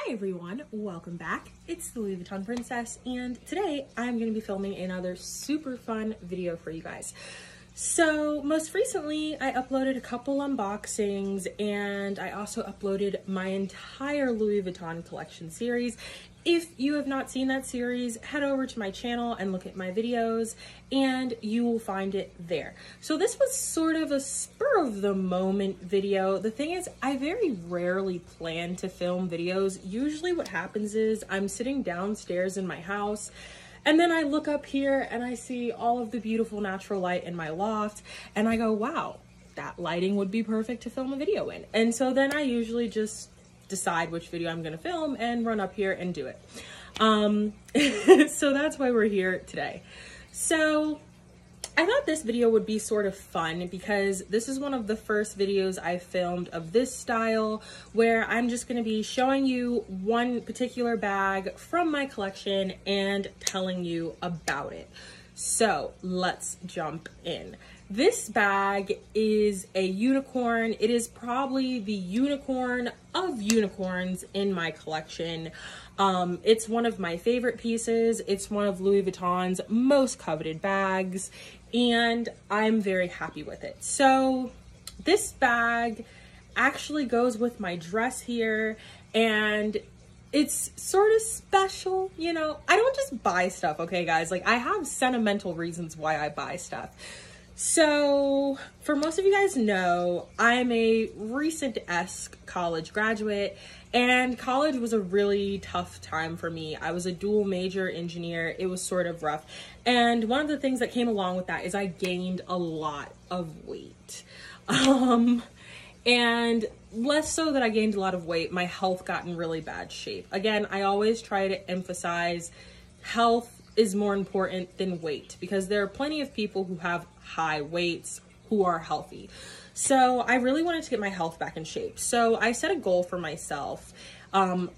Hi everyone, welcome back. It's the Louis Vuitton Princess, and today I'm going to be filming another super fun video for you guys. So most recently I uploaded a couple unboxings, and I also uploaded my entire Louis Vuitton collection series. If you have not seen that series, head over to my channel and look at my videos and you will find it there. So this was sort of a spur of the moment video. The thing is, I very rarely plan to film videos. Usually what happens is I'm sitting downstairs in my house and then I look up here and I see all of the beautiful natural light in my loft and I go, wow, that lighting would be perfect to film a video in. And so then I usually just decide which video I'm gonna film and run up here and do it. So that's why we're here today. So I thought this video would be sort of fun because this is one of the first videos I filmed of this style, where I'm just gonna be showing you one particular bag from my collection and telling you about it. So let's jump in. This bag is a unicorn. It is probably the unicorn of unicorns in my collection. It's one of my favorite pieces. It's one of Louis Vuitton's most coveted bags, and I'm very happy with it. So this bag actually goes with my dress here, and it's sort of special, you know. I don't just buy stuff, okay guys? Like, I have sentimental reasons why I buy stuff. So for most of you guys know, I'm a recent-esque college graduate, and college was a really tough time for me. I was a dual major engineer. It was sort of rough. And one of the things that came along with that is I gained a lot of weight. And less so that I gained a lot of weight, my health got in really bad shape. Again, I always try to emphasize health is more important than weight, because there are plenty of people who have high weights who are healthy. So I really wanted to get my health back in shape. So I set a goal for myself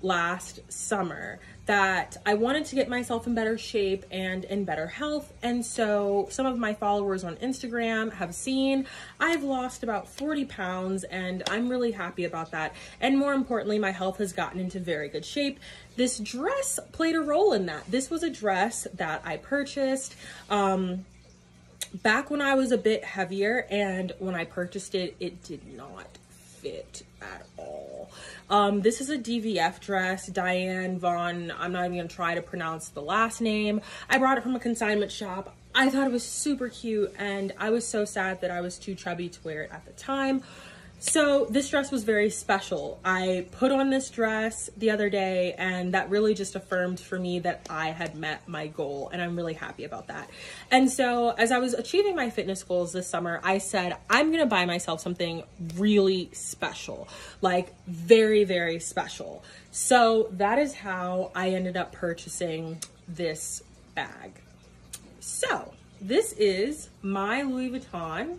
last summer that I wanted to get myself in better shape and in better health. And so some of my followers on Instagram have seen I've lost about 40 pounds, and I'm really happy about that. And more importantly, my health has gotten into very good shape. This dress played a role in that. This was a dress that I purchased back when I was a bit heavier, and when I purchased it, it did not fit at all. This is a DVF dress, Diane Von, I'm not even gonna try to pronounce the last name. I brought it from a consignment shop. I thought it was super cute, and I was so sad that I was too chubby to wear it at the time. So this dress was very special. I put on this dress the other day, and that really just affirmed for me that I had met my goal, and I'm really happy about that. And so as I was achieving my fitness goals this summer, I said, I'm gonna buy myself something really special, like very, very special. So that is how I ended up purchasing this bag. So this is my Louis Vuitton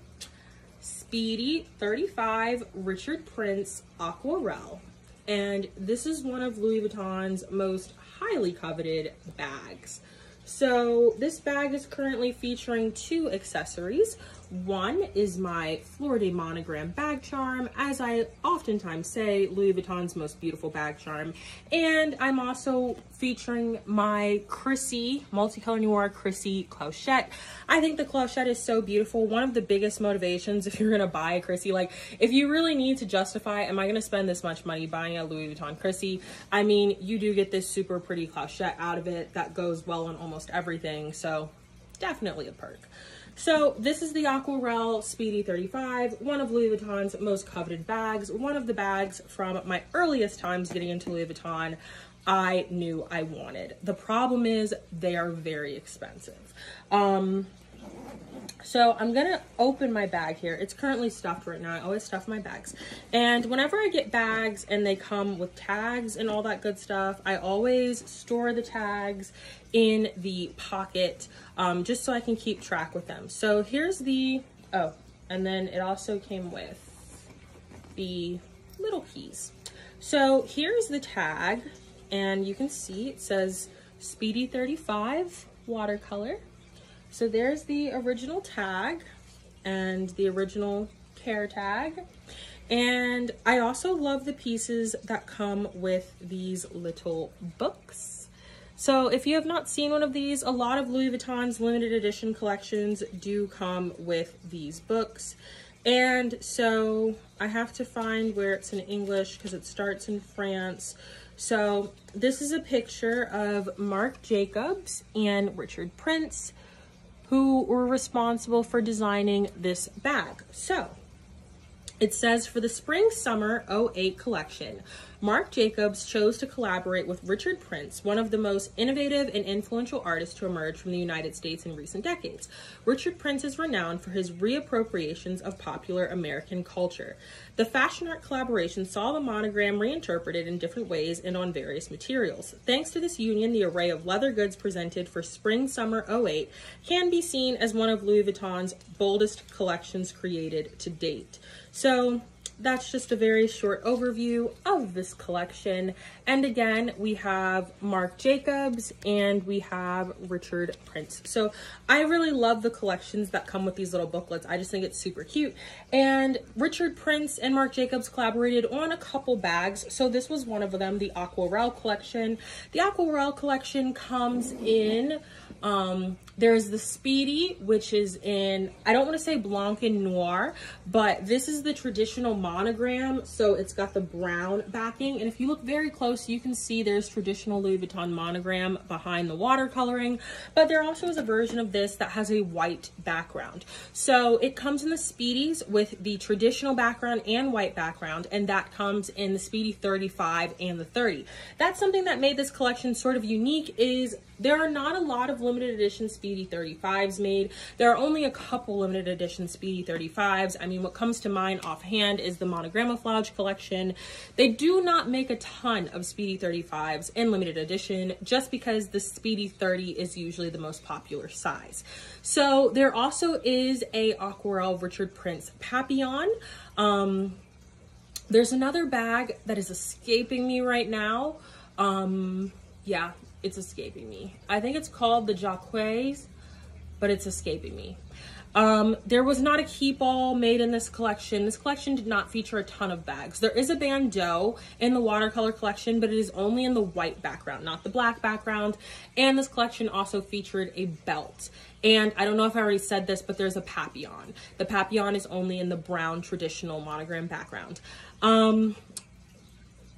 Speedy 35 Richard Prince Aquarelle, and this is one of Louis Vuitton's most highly coveted bags. So this bag is currently featuring two accessories. One is my Fleur de Monogram bag charm, as I oftentimes say, Louis Vuitton's most beautiful bag charm. And I'm also featuring my Chrissy, Multicolor Noir Chrissy clochette. I think the clochette is so beautiful. One of the biggest motivations if you're gonna buy a Chrissy, like if you really need to justify, am I gonna spend this much money buying a Louis Vuitton Chrissy? I mean, you do get this super pretty clochette out of it that goes well on almost everything, so definitely a perk. So this is the Aquarelle Speedy 35, one of Louis Vuitton's most coveted bags, one of the bags from my earliest times getting into Louis Vuitton I knew I wanted. The problem is they are very expensive. So I'm gonna open my bag here. It's currently stuffed right now. I always stuff my bags. And whenever I get bags and they come with tags and all that good stuff, I always store the tags in the pocket just so I can keep track with them. So here's the, oh, and then it also came with the little keys. So here's the tag, and you can see it says Speedy 35 watercolor. So there's the original tag and the original care tag. And I also love the pieces that come with these little books. So if you have not seen one of these, a lot of Louis Vuitton's limited edition collections do come with these books. And so I have to find where it's in English because it starts in France. So this is a picture of Marc Jacobs and Richard Prince, who were responsible for designing this bag. So it says, for the spring-summer 08 collection, Marc Jacobs chose to collaborate with Richard Prince, one of the most innovative and influential artists to emerge from the United States in recent decades. Richard Prince is renowned for his reappropriations of popular American culture. The fashion art collaboration saw the monogram reinterpreted in different ways and on various materials. Thanks to this union, the array of leather goods presented for spring-summer 08 can be seen as one of Louis Vuitton's boldest collections created to date. So that's just a very short overview of this collection. And again, we have Marc Jacobs and we have Richard Prince. So I really love the collections that come with these little booklets. I just think it's super cute. And Richard Prince and Marc Jacobs collaborated on a couple bags. So this was one of them, the Aquarelle collection. The Aquarelle collection comes in, there's the Speedy, which is in, I don't want to say blanc and noir, but this is the traditional monogram. So it's got the brown backing. And if you look very close, you can see there's traditional Louis Vuitton monogram behind the watercoloring, but there also is a version of this that has a white background. So it comes in the Speedies with the traditional background and white background, and that comes in the Speedy 35 and the 30. That's something that made this collection sort of unique, is there are not a lot of limited edition Speedy 35s made. There are only a couple limited edition Speedy 35s. I mean, what comes to mind offhand is the Monogramouflage collection. They do not make a ton of Speedy 35s in limited edition just because the Speedy 30 is usually the most popular size. So there also is a Aquarelle Richard Prince Papillon. There's another bag that is escaping me right now. Yeah, it's escaping me. I think it's called the Jacques, but it's escaping me. There was not a keep all made in this collection. This collection did not feature a ton of bags. There is a bandeau in the watercolor collection, but it is only in the white background, not the black background. And this collection also featured a belt. And I don't know if I already said this, but there's a papillon. The papillon is only in the brown traditional monogram background.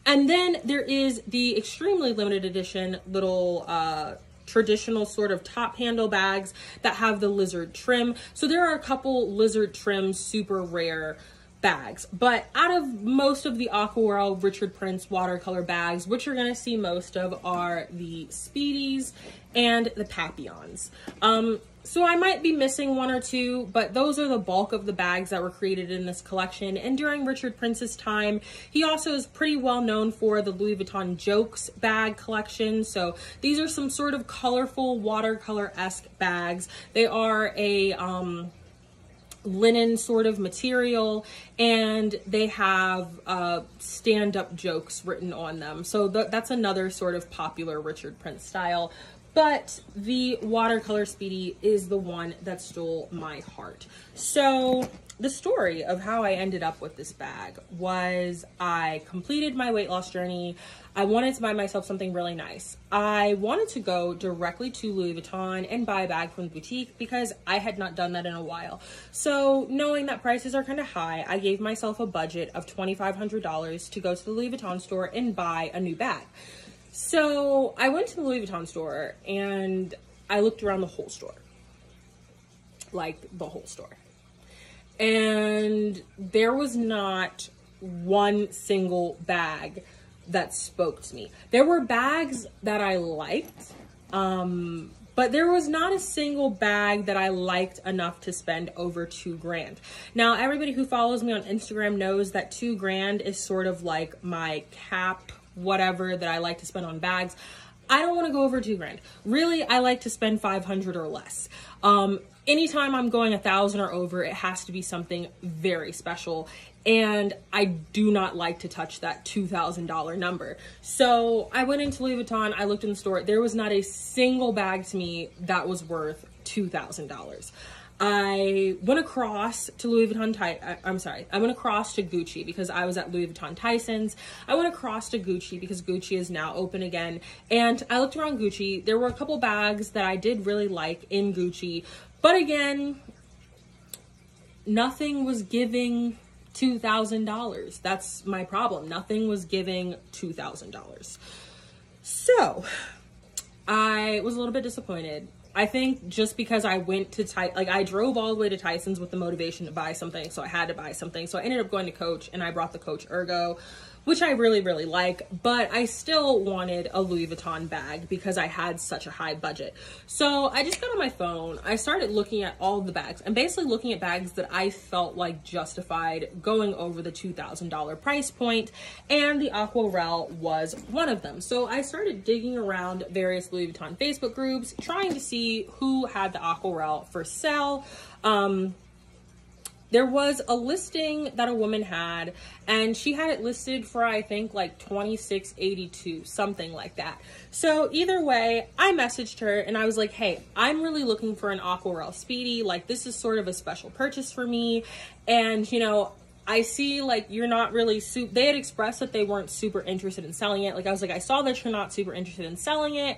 And then there is the extremely limited edition little traditional sort of top handle bags that have the lizard trim. So there are a couple lizard trim super rare bags, but out of most of the Aquarelle Richard Prince watercolor bags, what you're gonna see most of are the Speedies and the Papillons. So I might be missing one or two, but those are the bulk of the bags that were created in this collection. And during Richard Prince's time, he also is pretty well known for the Louis Vuitton Jokes bag collection. So these are some sort of colorful watercolor-esque bags. They are a linen sort of material, and they have stand-up jokes written on them. So that's another sort of popular Richard Prince style. But the watercolor Speedy is the one that stole my heart. So the story of how I ended up with this bag was I completed my weight loss journey. I wanted to buy myself something really nice. I wanted to go directly to Louis Vuitton and buy a bag from the boutique because I had not done that in a while. So knowing that prices are kind of high, I gave myself a budget of $2,500 to go to the Louis Vuitton store and buy a new bag. So I went to the Louis Vuitton store and I looked around the whole store, like the whole store. And there was not one single bag that spoke to me. There were bags that I liked, but there was not a single bag that I liked enough to spend over $2,000. Now, everybody who follows me on Instagram knows that $2,000 is sort of like my cap, whatever that I like to spend on bags. I don't want to go over $2,000. Really, I like to spend $500 or less. Anytime I'm going 1,000 or over, it has to be something very special. And I do not like to touch that $2,000 number. So I went into Louis Vuitton, I looked in the store. There was not a single bag to me that was worth $2,000. I went across to Louis Vuitton, I went across to Gucci because I was at Louis Vuitton Tyson's. I went across to Gucci because Gucci is now open again. And I looked around Gucci. There were a couple bags that I did really like in Gucci. But again, nothing was giving $2,000. That's my problem. Nothing was giving $2,000. So I was a little bit disappointed. I think just because I went to I drove all the way to Tyson's with the motivation to buy something, so I had to buy something. So I ended up going to Coach, and I brought the Coach Ergo, which I really, really like, but I still wanted a Louis Vuitton bag because I had such a high budget. So I just got on my phone. I started looking at all the bags. I'm basically looking at bags that I felt like justified going over the $2,000 price point, and the Aquarelle was one of them. So I started digging around various Louis Vuitton Facebook groups, trying to see who had the Aquarelle for sale. There was a listing that a woman had, and she had it listed for, I think, like $26.82, something like that. So either way, I messaged her and I was like, hey, I'm really looking for an Aquarelle Speedy. Like, this is sort of a special purchase for me. And, you know, I see like you're not really they had expressed that they weren't super interested in selling it. Like, I was like, I saw that you're not super interested in selling it,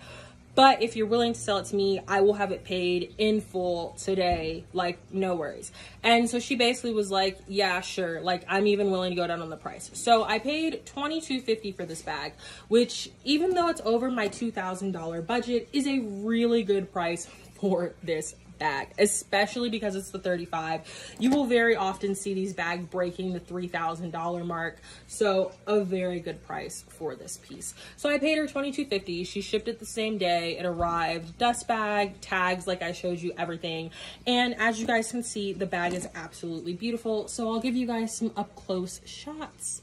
but if you're willing to sell it to me, I will have it paid in full today, like, no worries. And so she basically was like, yeah, sure, like, I'm even willing to go down on the price. So I paid $22.50 for this bag, which, even though it's over my $2,000 budget, is a really good price for this bag, especially because it's the 35. You will very often see these bags breaking the $3,000 mark, so a very good price for this piece. So I paid her $22.50. She shipped it the same day. It arrived, dust bag, tags, like I showed you, everything. And as you guys can see, the bag is absolutely beautiful. So I'll give you guys some up close shots.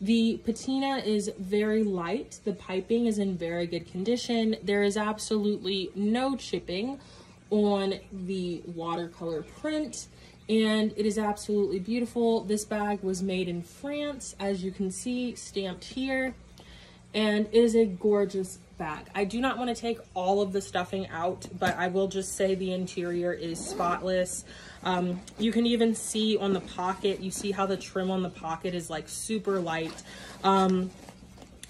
The patina is very light. The piping is in very good condition. There is absolutely no chipping on the watercolor print, and it is absolutely beautiful. This bag was made in France, as you can see, stamped here, and it is a gorgeous bag. I do not want to take all of the stuffing out, but I will just say the interior is spotless. You can even see on the pocket, you see how the trim on the pocket is like super light.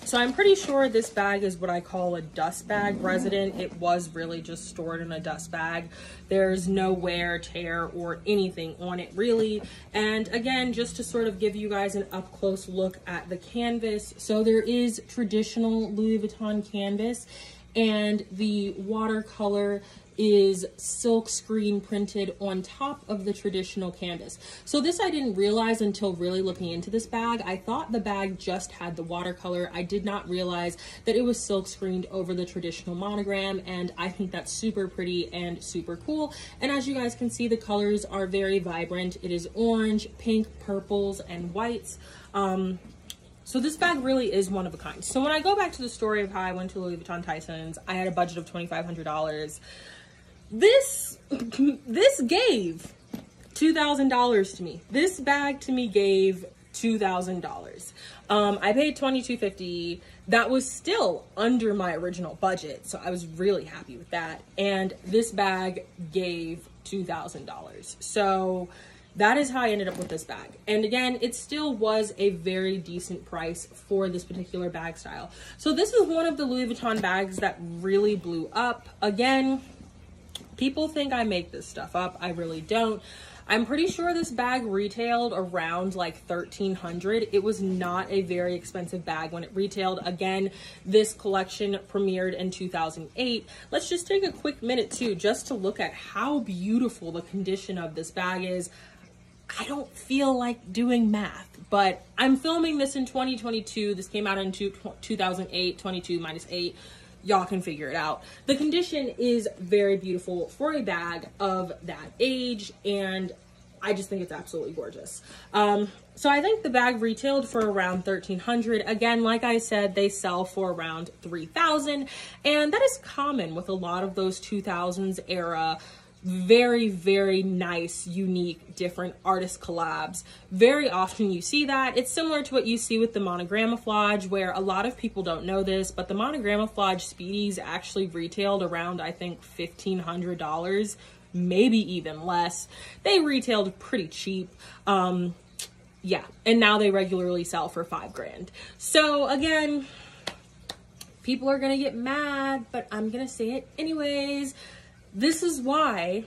So I'm pretty sure this bag is what I call a dust bag resident. It was really just stored in a dust bag. There's no wear, tear, or anything on it really. And again, just to sort of give you guys an up close look at the canvas. So there is traditional Louis Vuitton canvas, and the watercolor is silk screen printed on top of the traditional canvas. So this I didn't realize until really looking into this bag. I thought the bag just had the watercolor. I did not realize that it was silk screened over the traditional monogram, and I think that's super pretty and super cool. And as you guys can see, the colors are very vibrant. It is orange, pink, purples, and whites. So this bag really is one of a kind. So when I go back to the story of how I went to Louis Vuitton Tyson's, I had a budget of $2,500. This gave $2,000 to me. This bag to me gave $2,000. I paid $22.50. That was still under my original budget, so I was really happy with that. And this bag gave $2,000. So that is how I ended up with this bag. And again, it still was a very decent price for this particular bag style. So this is one of the Louis Vuitton bags that really blew up. Again, people think I make this stuff up. I really don't. I'm pretty sure this bag retailed around like $1,300. It was not a very expensive bag when it retailed. Again, this collection premiered in 2008. Let's just take a quick minute too, just to look at how beautiful the condition of this bag is. I don't feel like doing math, but I'm filming this in 2022. This came out in 2008, 22 minus 8. Y'all can figure it out. The condition is very beautiful for a bag of that age, and I just think it's absolutely gorgeous. So I think the bag retailed for around $1,300. Again, like I said, they sell for around $3,000, and that is common with a lot of those 2000s era very, very nice, unique, different artist collabs. Very often you see that. It's similar to what you see with the monogramouflage, where a lot of people don't know this, but the monogramouflage Speedies actually retailed around, I think, $1,500. maybe even less. They retailed pretty cheap. Yeah, and now they regularly sell for $5,000. So again, people are gonna get mad, but I'm gonna say it anyways. This is why,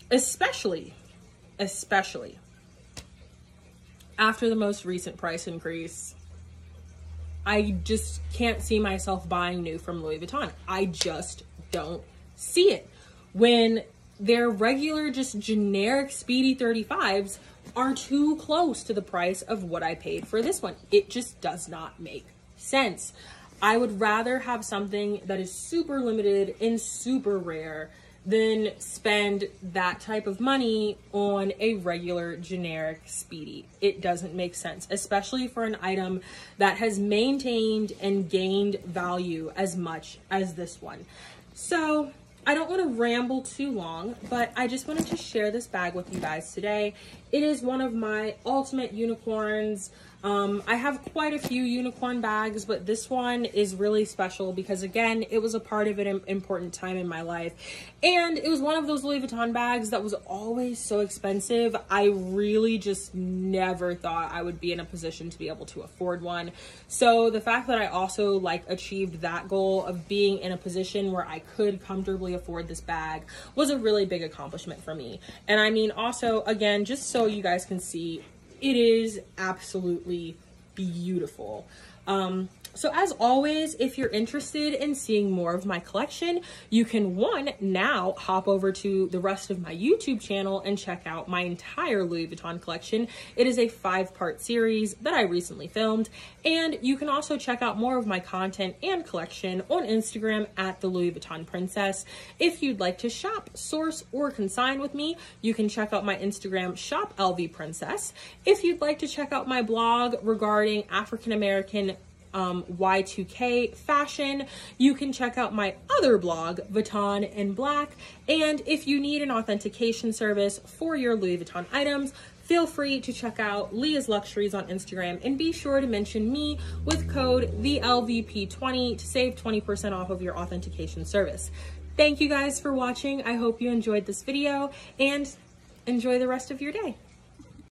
especially after the most recent price increase, I just can't see myself buying new from Louis Vuitton. I just don't see it. When their regular, just generic Speedy 35s are too close to the price of what I paid for this one. It just does not make sense. I would rather have something that is super limited and super rare than spend that type of money on a regular generic Speedy. It doesn't make sense, especially for an item that has maintained and gained value as much as this one. So I don't want to ramble too long, but I just wanted to share this bag with you guys today. It is one of my ultimate unicorns. I have quite a few unicorn bags, but this one is really special because, again, it was a part of an important time in my life. And it was one of those Louis Vuitton bags that was always so expensive. I really just never thought I would be in a position to be able to afford one. So the fact that I also achieved that goal of being in a position where I could comfortably afford this bag was a really big accomplishment for me. And I mean, also, again, just so you guys can see, it is absolutely beautiful. So as always, if you're interested in seeing more of my collection, you can now hop over to the rest of my YouTube channel and check out my entire Louis Vuitton collection. It is a 5-part series that I recently filmed, and you can also check out more of my content and collection on Instagram at the Louis Vuitton Princess. If you'd like to shop, source, or consign with me, you can check out my Instagram, shop LV Princess. If you'd like to check out my blog regarding African American Y2K fashion, you can check out my other blog, Vuitton in Black. And if you need an authentication service for your Louis Vuitton items, feel free to check out Leah's Luxuries on Instagram, and be sure to mention me with code TheLVP20 to save 20% off of your authentication service. Thank you guys for watching. I hope you enjoyed this video, and enjoy the rest of your day.